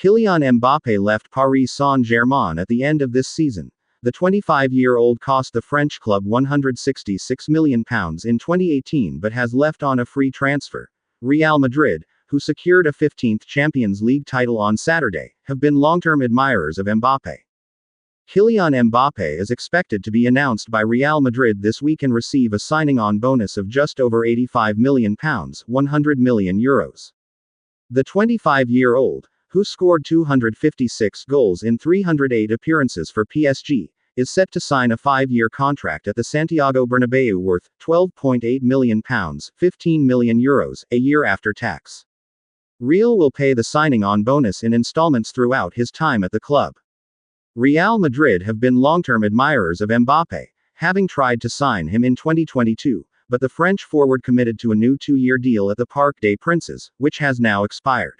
Kylian Mbappé left Paris Saint-Germain at the end of this season. The 25-year-old cost the French club £166 million in 2018 but has left on a free transfer. Real Madrid, who secured a 15th Champions League title on Saturday, have been long-term admirers of Mbappé. Kylian Mbappé is expected to be announced by Real Madrid this week and receive a signing-on bonus of just over £85 million, €100 million. The 25-year-old, who scored 256 goals in 308 appearances for PSG, is set to sign a 5-year contract at the Santiago Bernabéu worth £12.8 million, €15 million, a year after tax. Real will pay the signing-on bonus in installments throughout his time at the club. Real Madrid have been long-term admirers of Mbappé, having tried to sign him in 2022, but the French forward committed to a new 2-year deal at the Parc des Princes, which has now expired.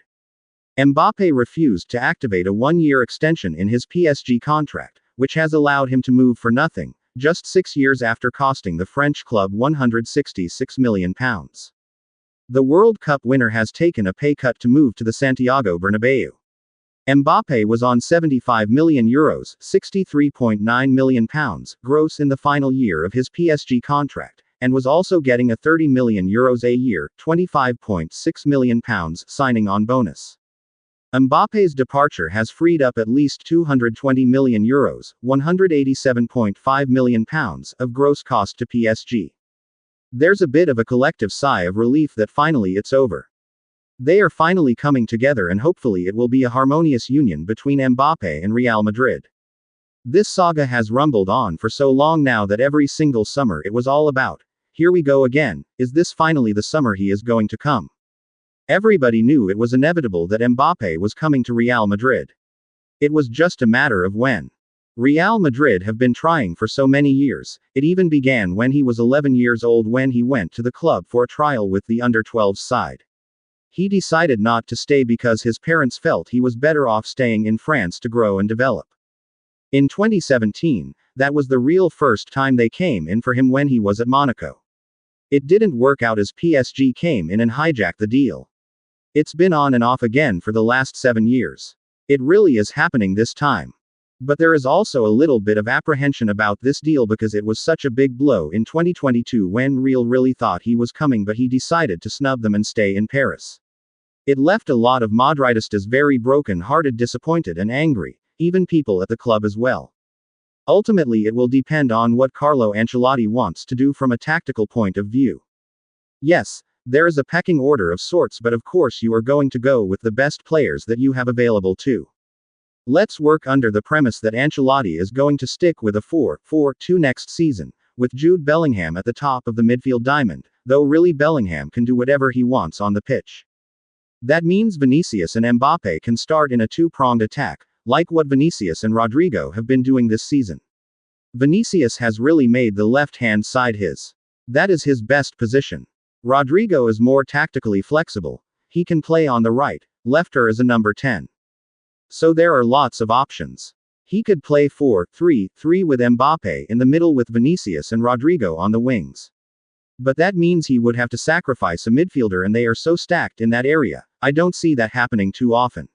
Mbappé refused to activate a 1-year extension in his PSG contract, which has allowed him to move for nothing, just 6 years after costing the French club £166 million. The World Cup winner has taken a pay cut to move to the Santiago Bernabéu. Mbappé was on €75 million, £63.9 million, gross in the final year of his PSG contract, and was also getting a €30 million a year, £25.6 million, signing-on bonus. Mbappé's departure has freed up at least €220 million, £187.5 million, of gross cost to PSG. There's a bit of a collective sigh of relief that finally it's over. They are finally coming together and hopefully it will be a harmonious union between Mbappé and Real Madrid. This saga has rumbled on for so long now that every single summer it was all about, here we go again, is this finally the summer he is going to come? Everybody knew it was inevitable that Mbappé was coming to Real Madrid. It was just a matter of when. Real Madrid have been trying for so many years. It even began when he was 11 years old when he went to the club for a trial with the under-12s side. He decided not to stay because his parents felt he was better off staying in France to grow and develop. In 2017, that was the real first time they came in for him when he was at Monaco. It didn't work out as PSG came in and hijacked the deal. It's been on and off again for the last 7 years. It really is happening this time. But there is also a little bit of apprehension about this deal because it was such a big blow in 2022 when Real really thought he was coming but he decided to snub them and stay in Paris. It left a lot of Madridistas very broken-hearted, disappointed and angry, even people at the club as well. Ultimately it will depend on what Carlo Ancelotti wants to do from a tactical point of view. Yes, there is a pecking order of sorts, but of course you are going to go with the best players that you have available too. Let's work under the premise that Ancelotti is going to stick with a 4-4-2 next season, with Jude Bellingham at the top of the midfield diamond, though really Bellingham can do whatever he wants on the pitch. That means Vinicius and Mbappé can start in a two-pronged attack, like what Vinicius and Rodrigo have been doing this season. Vinicius has really made the left-hand side his. That is his best position. Rodrigo is more tactically flexible. He can play on the right, left or as a number 10. So there are lots of options. He could play 4-3-3 with Mbappé in the middle with Vinicius and Rodrigo on the wings. But that means he would have to sacrifice a midfielder and they are so stacked in that area, I don't see that happening too often.